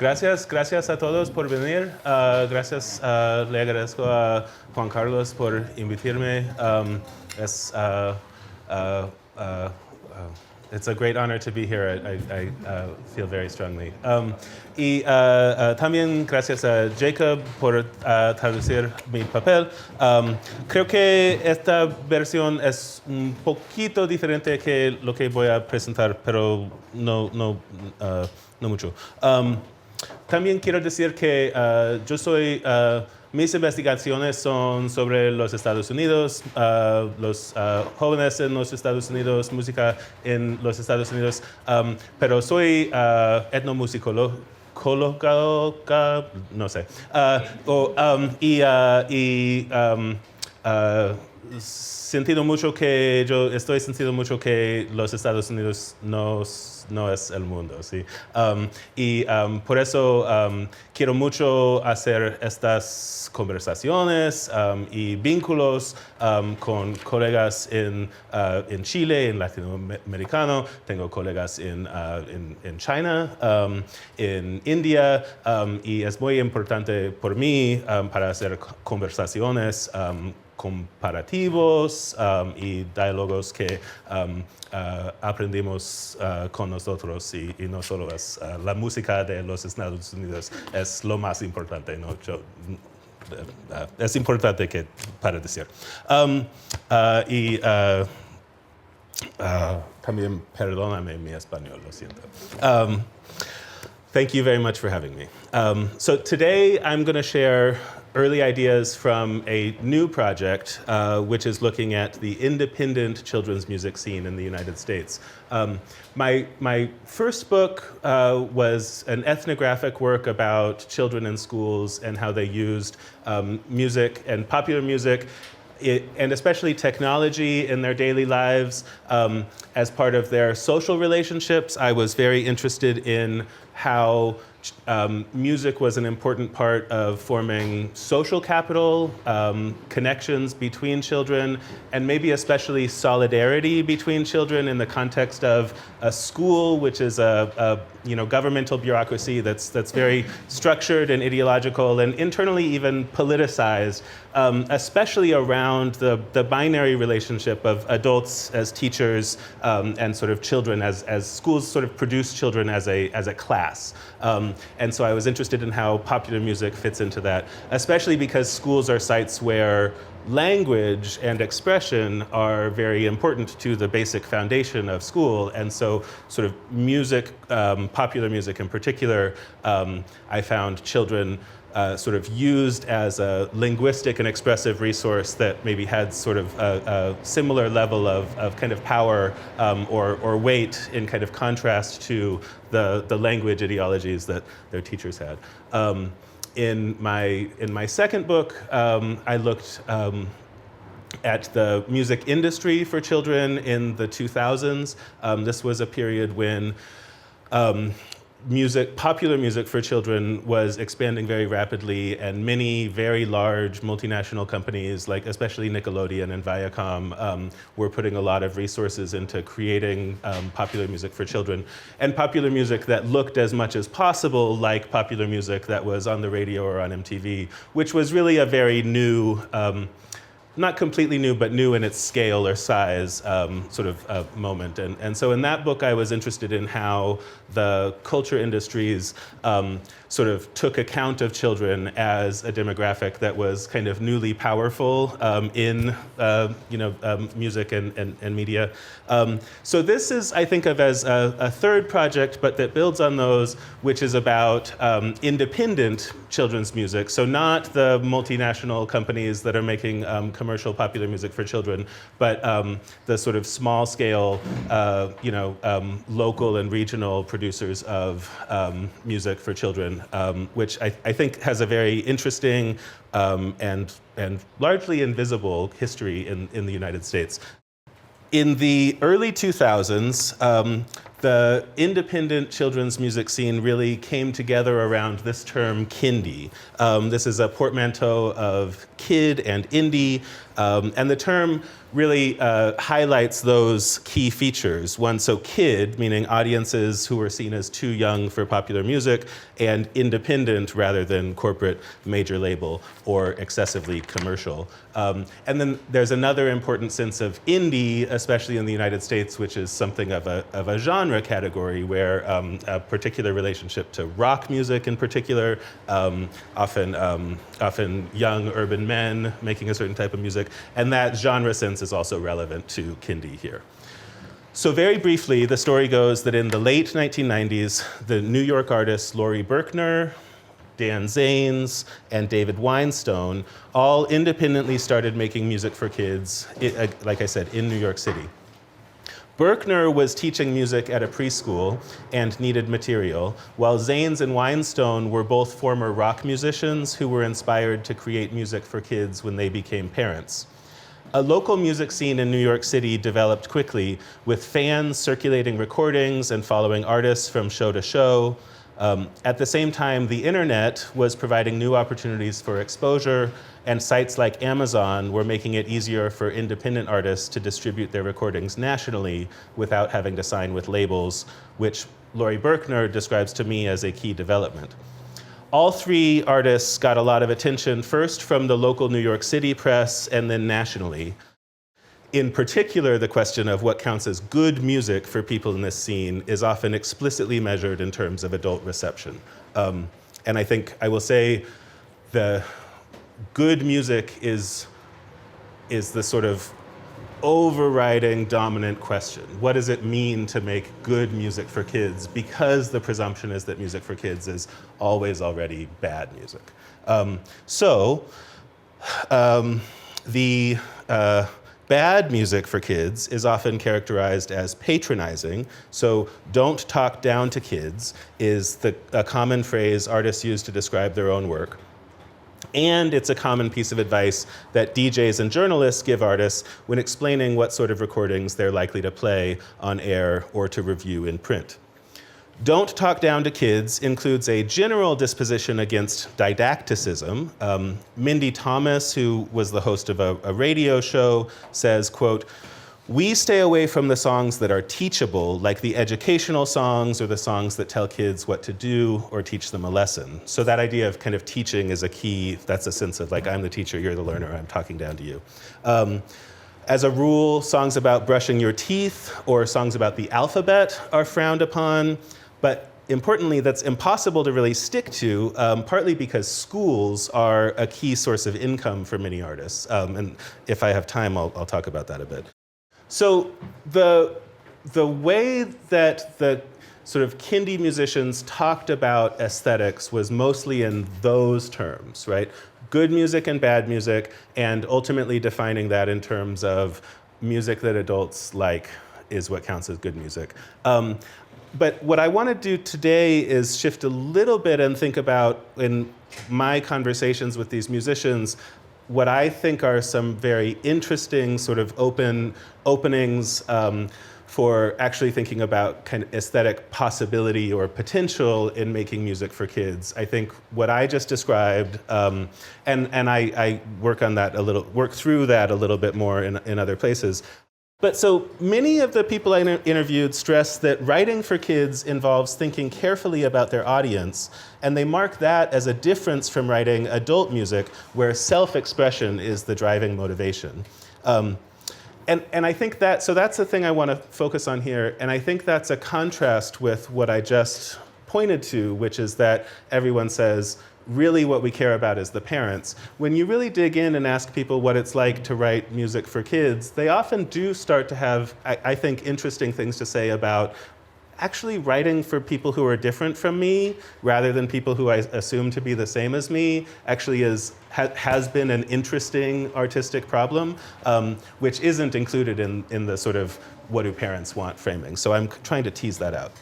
Gracias a todos por venir. Le agradezco a Juan Carlos por invitarme. It's a great honor to be here. I feel very strongly. También gracias a Jacob por traducir mi papel. Creo que esta versión es un poquito diferente que lo que voy a presentar, pero no mucho. También quiero decir que mis investigaciones son sobre los Estados Unidos, los jóvenes en los Estados Unidos, música en los Estados Unidos, pero soy etnomusicólogo, no sé, estoy sentido mucho que los Estados Unidos no es el mundo, ¿sí? Por eso quiero mucho hacer estas conversaciones y vínculos con colegas en Chile, en Latinoamericano, tengo colegas en China, en India, y es muy importante por mí para hacer conversaciones comparativos y diálogos que aprendimos con nosotros y no solo es la música de los Estados Unidos es lo más importante, ¿no? Es importante que para decir. También perdóname mi español, lo siento. Thank you very much for having me. So today I'm going to share early ideas from a new project, which is looking at the independent children's music scene in the United States. My first book was an ethnographic work about children in schools and how they used music and popular music, and especially technology in their daily lives as part of their social relationships. I was very interested in how music was an important part of forming social capital, connections between children, and maybe especially solidarity between children in the context of a school, which is a governmental bureaucracy that's very structured and ideological and internally even politicized, especially around the binary relationship of adults as teachers and sort of children as schools sort of produce children as a class. And so I was interested in how popular music fits into that, especially because schools are sites where language and expression are very important to the basic foundation of school. And so sort of music, popular music in particular, I found children sort of used as a linguistic and expressive resource that maybe had sort of a similar level of kind of power or weight in kind of contrast to the language ideologies that their teachers had. In my second book, I looked at the music industry for children in the 2000s. This was a period when popular music for children was expanding very rapidly, and many very large multinational companies, like especially Nickelodeon and Viacom, were putting a lot of resources into creating popular music for children, and popular music that looked as much as possible like popular music that was on the radio or on MTV, which was really a very new, not completely new, but new in its scale or size sort of moment. And so in that book, I was interested in how the culture industries sort of took account of children as a demographic that was kind of newly powerful in music and media. So this is, I think of as a third project, but that builds on those, which is about independent children's music. So not the multinational companies that are making commercial popular music for children, but the sort of small scale, local and regional producers of music for children, which I think has a very interesting and largely invisible history in the United States. In the early 2000s, the independent children's music scene really came together around this term kindie. This is a portmanteau of kid and indie, and the term really highlights those key features. One, so kid, meaning audiences who were seen as too young for popular music, and independent rather than corporate major label or excessively commercial. And then there's another important sense of indie, especially in the United States, which is something of a genre category where a particular relationship to rock music in particular, often young urban men making a certain type of music, and that genre sense is also relevant to kindie here. So very briefly, the story goes that in the late 1990s, the New York artists Laurie Berkner, Dan Zanes, and David Weinstone all independently started making music for kids, like I said, in New York City. Berkner was teaching music at a preschool and needed material, while Zanes and Weinstone were both former rock musicians who were inspired to create music for kids when they became parents. A local music scene in New York City developed quickly, with fans circulating recordings and following artists from show to show. At the same time, the internet was providing new opportunities for exposure, and sites like Amazon were making it easier for independent artists to distribute their recordings nationally without having to sign with labels, which Laurie Berkner describes to me as a key development. All three artists got a lot of attention, first from the local New York City press and then nationally. In particular, the question of what counts as good music for people in this scene is often explicitly measured in terms of adult reception. And I think I will say the good music is the sort of overriding dominant question. What does it mean to make good music for kids? Because the presumption is that music for kids is always already bad music. The bad music for kids is often characterized as patronizing. So don't talk down to kids is a common phrase artists use to describe their own work. And it's a common piece of advice that DJs and journalists give artists when explaining what sort of recordings they're likely to play on air or to review in print. Don't talk down to kids includes a general disposition against didacticism. Mindy Thomas, who was the host of a radio show, says, quote, "We stay away from the songs that are teachable, like the educational songs or the songs that tell kids what to do or teach them a lesson." So that idea of kind of teaching is a key, that's a sense of like, I'm the teacher, you're the learner, I'm talking down to you. As a rule, songs about brushing your teeth or songs about the alphabet are frowned upon, but importantly, that's impossible to really stick to, partly because schools are a key source of income for many artists. And if I have time, I'll talk about that a bit. So the way that the sort of kindie musicians talked about aesthetics was mostly in those terms, right? Good music and bad music, and ultimately defining that in terms of music that adults like is what counts as good music. But what I want to do today is shift a little bit and think about, in my conversations with these musicians, what I think are some very interesting sort of openings for actually thinking about kind of aesthetic possibility or potential in making music for kids. I think what I just described, and I work through that a little bit more in other places. But so many of the people I interviewed stress that writing for kids involves thinking carefully about their audience, and they mark that as a difference from writing adult music, where self-expression is the driving motivation. And I think that's the thing I want to focus on here, and I think that's a contrast with what I just pointed to, which is that everyone says, really what we care about is the parents. When you really dig in and ask people what it's like to write music for kids, they often do start to have, I think, interesting things to say about actually writing for people who are different from me, rather than people who I assume to be the same as me, actually has been an interesting artistic problem, which isn't included in the sort of what do parents want framing. So I'm trying to tease that out.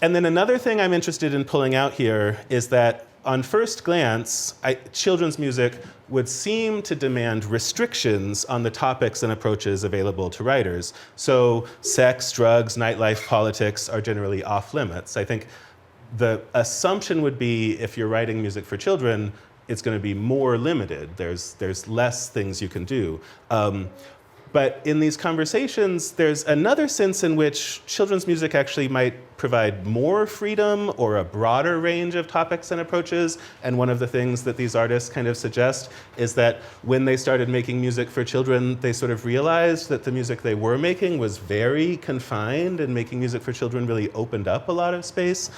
And then another thing I'm interested in pulling out here is that on first glance, children's music would seem to demand restrictions on the topics and approaches available to writers. So sex, drugs, nightlife, politics are generally off limits. I think the assumption would be if you're writing music for children, it's going to be more limited. There's less things you can do. But in these conversations, there's another sense in which children's music actually might provide more freedom or a broader range of topics and approaches. And one of the things that these artists kind of suggest is that when they started making music for children, they sort of realized that the music they were making was very confined, and making music for children really opened up a lot of space.